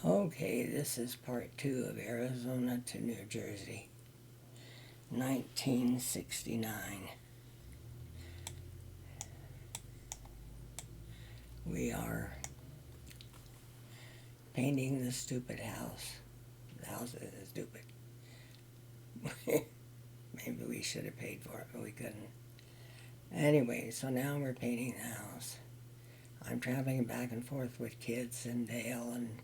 Okay, this is part two of Arizona to New Jersey, 1969. We are painting the stupid house. The house is stupid. Maybe we should have paid for it, but we couldn't. Anyway, so now we're painting the house. I'm traveling back and forth with kids and Dale and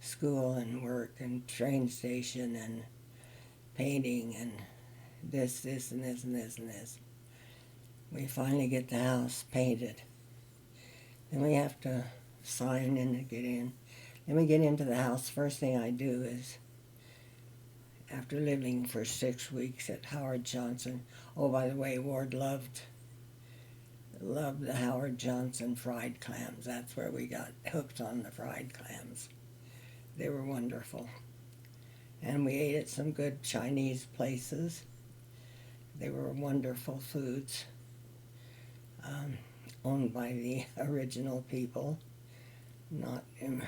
school and work and train station and painting and this, and this, and this, and this. We finally get the house painted. Then we have to sign in to get in. Then we get into the house. First thing I do is, after living for 6 weeks at Howard Johnson, oh, by the way, Ward loved the Howard Johnson fried clams. That's where we got hooked on the fried clams. They were wonderful. And we ate at some good Chinese places. They were wonderful foods, owned by the original people, not and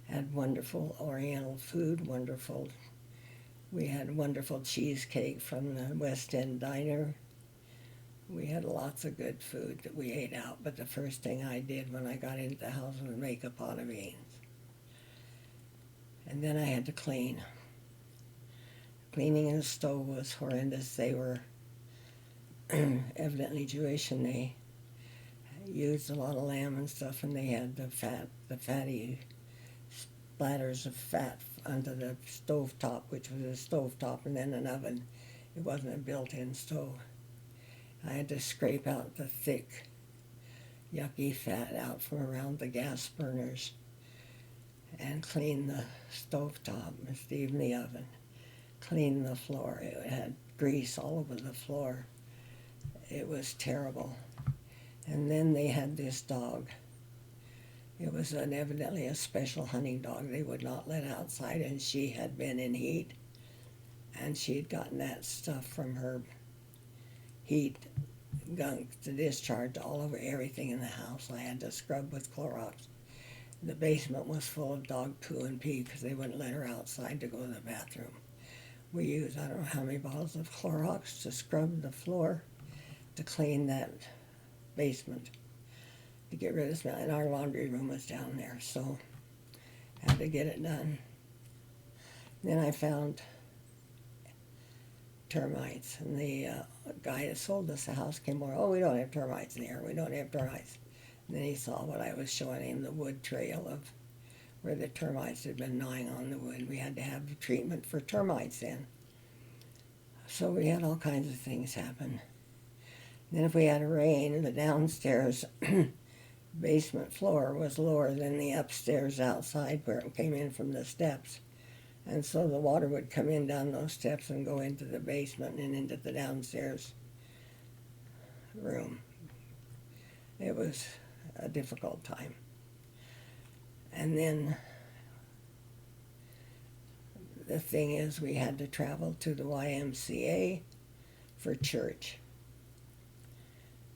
had wonderful Oriental food, we had wonderful cheesecake from the West End Diner. We had lots of good food that we ate out, but the first thing I did when I got into the house was make a pot of beans. And then I had to clean. Cleaning the stove was horrendous. They were evidently Jewish, and they used a lot of lamb and stuff, and they had the fatty splatters of fat under the stove top, which was a stove top and then an oven. It wasn't a built-in stove. I had to scrape out the thick, yucky fat out from around the gas burners and clean the stove top and steam the oven. Clean the floor. It had grease all over the floor. It was terrible. And then they had this dog. It was evidently a special hunting dog they would not let outside, and she had been in heat, and she had gotten that stuff from her heat gunk, the discharge all over everything in the house. I had to scrub with Clorox. The basement was full of dog poo and pee because they wouldn't let her outside to go to the bathroom. We used I don't know how many bottles of Clorox to scrub the floor to clean that basement, to get rid of smell. And our laundry room was down there, so I had to get it done. Then I found termites, and the guy that sold us the house came over. Oh, we don't have termites in here. We don't have termites. And then he saw what I was showing him, the wood trail of where the termites had been gnawing on the wood. We had to have treatment for termites then. So we had all kinds of things happen. Then if we had a rain, the downstairs basement floor was lower than the upstairs outside where it came in from the steps. And so the water would come in down those steps and go into the basement and into the downstairs room. It was a difficult time. And then the thing is, we had to travel to the YMCA for church.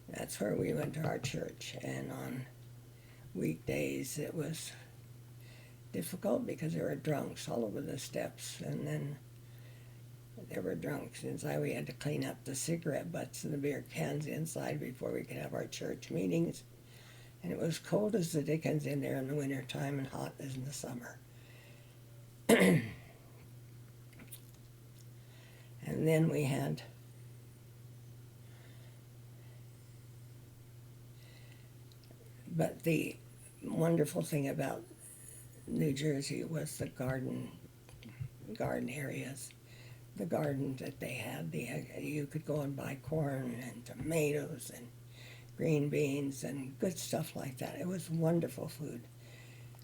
That's where we went to our church. And on weekdays it was difficult because there were drunks all over the steps, and then there were drunks inside. We had to clean up the cigarette butts and the beer cans inside before we could have our church meetings. And it was cold as the dickens in there in the wintertime and hot as in the summer. And then we had but the wonderful thing about New Jersey was the garden areas. The garden that they had, you could go and buy corn and tomatoes and green beans and good stuff like that. It was wonderful food.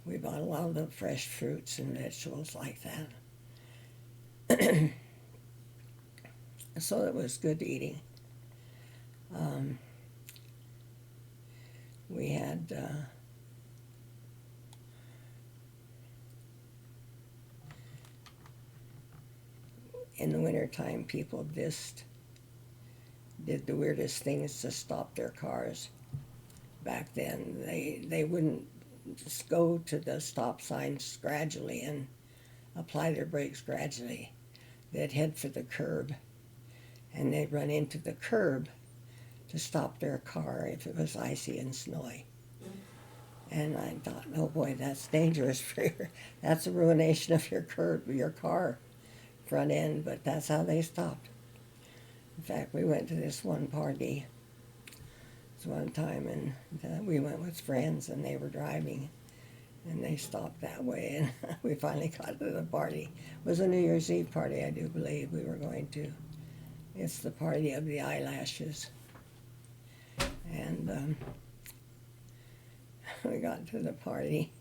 We bought a lot of the fresh fruits and vegetables like that. So it was good eating. We had in the wintertime, people just did the weirdest things to stop their cars. back then. They wouldn't just go to the stop signs gradually and apply their brakes gradually. They'd head for the curb, and they'd run into the curb to stop their car if it was icy and snowy. And I thought, oh boy, that's dangerous for that's a ruination of your car front end, but that's how they stopped. In fact, we went to this one party one time, and we went with friends, and they were driving, and they stopped that way, and we finally got to the party. It was a New Year's Eve party, I do believe we were going to. It's the party of the eyelashes. And we got to the party,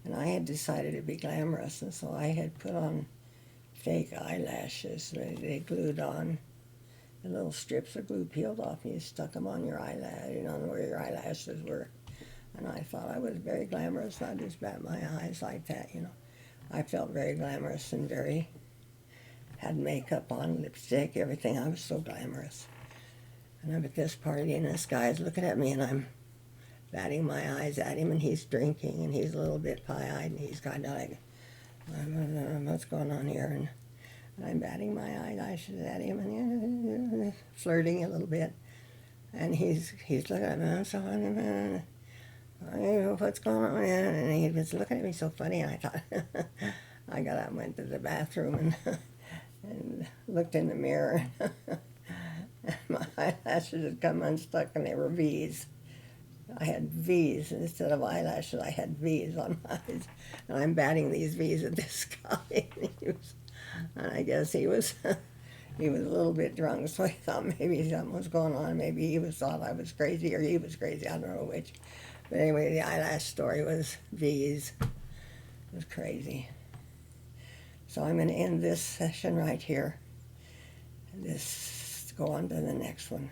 and I had decided to be glamorous, and so I had put on fake eyelashes. They glued on. The little strips of glue peeled off, and you stuck them on your eyelash, where your eyelashes were. And I thought I was very glamorous. I just bat my eyes like that, I felt very glamorous and had makeup on, lipstick, everything. I was so glamorous. And I'm at this party, and this guy's looking at me, and I'm batting my eyes at him, and he's drinking, and he's a little bit pie-eyed, and he's kind of like, what's going on here? And I'm batting my eyelashes at him and flirting a little bit. And he's looking at me, what's going on? And he was looking at me so funny, and I thought, I got up and went to the bathroom and looked in the mirror. My eyelashes had come unstuck, and they were V's. I had V's instead of eyelashes. I had V's on my eyes, and I'm batting these V's at this guy. And I guess he was a little bit drunk, so I thought maybe something was going on. Maybe he thought I was crazy, or he was crazy. I don't know which. But anyway, the eyelash story was V's. It was crazy. So I'm going to end this session right here. Go on to the next one.